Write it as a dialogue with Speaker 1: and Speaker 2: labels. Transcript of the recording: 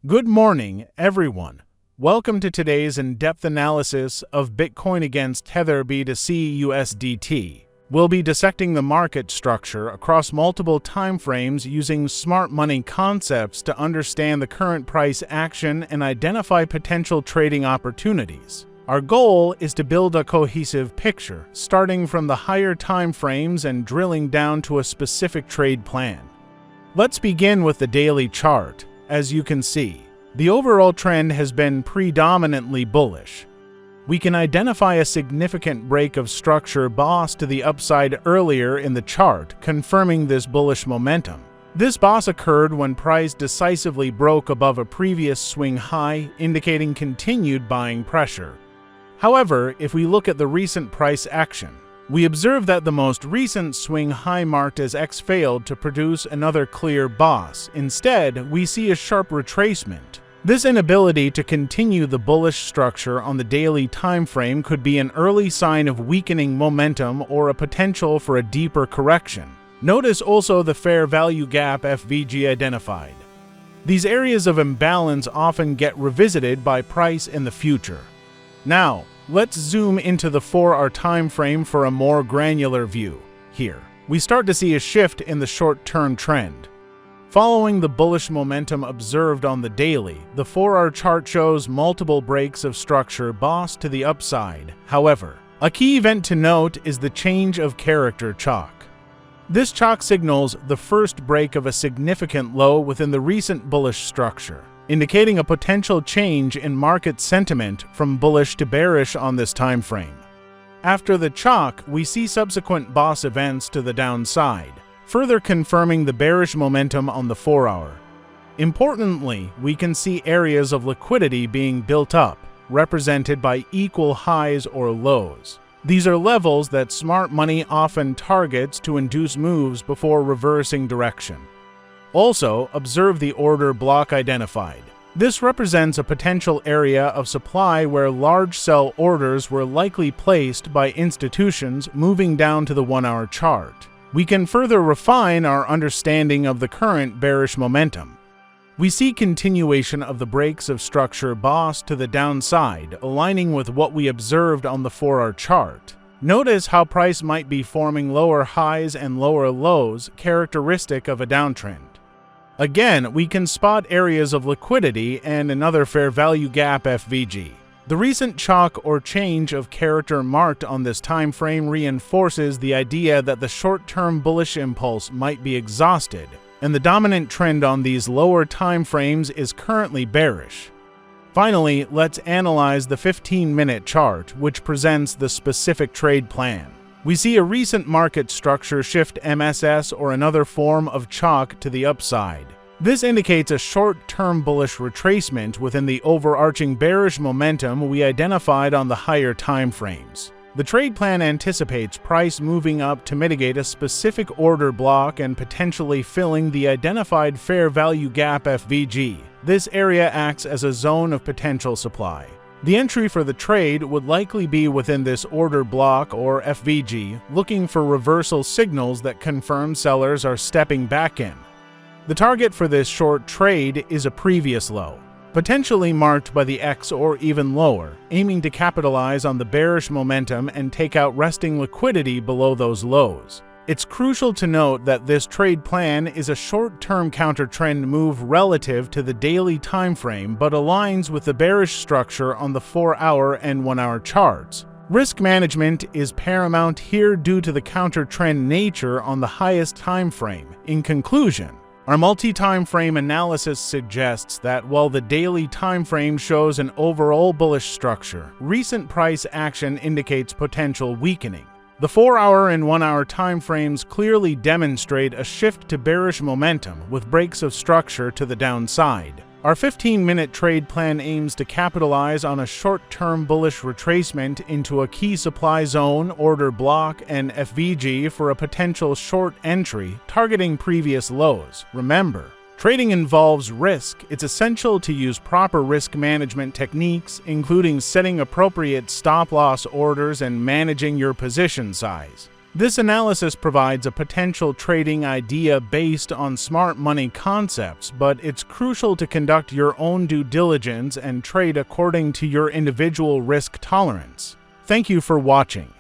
Speaker 1: Good morning, everyone. Welcome to today's in-depth analysis of Bitcoin against Tether BTC USDT. We'll be dissecting the market structure across multiple timeframes using smart money concepts to understand the current price action and identify potential trading opportunities. Our goal is to build a cohesive picture, starting from the higher timeframes and drilling down to a specific trade plan. Let's begin with the daily chart. As you can see, the overall trend has been predominantly bullish. We can identify a significant break of structure boss to the upside earlier in the chart, confirming this bullish momentum. This boss occurred when price decisively broke above a previous swing high, indicating continued buying pressure. However, if we look at the recent price action, we observe that the most recent swing high marked as X failed to produce another clear boss. Instead, we see a sharp retracement. This inability to continue the bullish structure on the daily time frame could be an early sign of weakening momentum or a potential for a deeper correction. Notice also the fair value gap FVG identified. These areas of imbalance often get revisited by price in the future. Now, let's zoom into the 4-hour time frame for a more granular view. Here, we start to see a shift in the short-term trend. Following the bullish momentum observed on the daily, the 4-hour chart shows multiple breaks of structure boss to the upside. However, a key event to note is the change of character chalk. This chalk signals the first break of a significant low within the recent bullish structure, indicating a potential change in market sentiment from bullish to bearish on this time frame. After the chalk, we see subsequent boss events to the downside, further confirming the bearish momentum on the 4-hour. Importantly, we can see areas of liquidity being built up, represented by equal highs or lows. These are levels that smart money often targets to induce moves before reversing direction. Also, observe the order block identified. This represents a potential area of supply where large sell orders were likely placed by institutions moving down to the 1-hour chart. We can further refine our understanding of the current bearish momentum. We see continuation of the breaks of structure boss to the downside, aligning with what we observed on the 4-hour chart. Notice how price might be forming lower highs and lower lows, characteristic of a downtrend. Again, we can spot areas of liquidity and another fair value gap FVG. The recent chalk or change of character marked on this time frame reinforces the idea that the short-term bullish impulse might be exhausted, and the dominant trend on these lower time frames is currently bearish. Finally, let's analyze the 15-minute chart, which presents the specific trade plan. We see a recent market structure shift MSS or another form of chalk to the upside. This indicates a short-term bullish retracement within the overarching bearish momentum we identified on the higher time frames. The trade plan anticipates price moving up to mitigate a specific order block and potentially filling the identified fair value gap FVG. This area acts as a zone of potential supply. The entry for the trade would likely be within this order block or FVG, looking for reversal signals that confirm sellers are stepping back in. The target for this short trade is a previous low, potentially marked by the X or even lower, aiming to capitalize on the bearish momentum and take out resting liquidity below those lows. It's crucial to note that this trade plan is a short-term counter-trend move relative to the daily time frame but aligns with the bearish structure on the 4-hour and 1-hour charts. Risk management is paramount here due to the counter-trend nature on the highest time frame. In conclusion, our multi-time frame analysis suggests that while the daily time frame shows an overall bullish structure, recent price action indicates potential weakening. The 4-hour and 1-hour timeframes clearly demonstrate a shift to bearish momentum with breaks of structure to the downside. Our 15-minute trade plan aims to capitalize on a short-term bullish retracement into a key supply zone, order block, and FVG for a potential short entry targeting previous lows. Remember, trading involves risk. It's essential to use proper risk management techniques, including setting appropriate stop-loss orders and managing your position size. This analysis provides a potential trading idea based on smart money concepts, but it's crucial to conduct your own due diligence and trade according to your individual risk tolerance. Thank you for watching.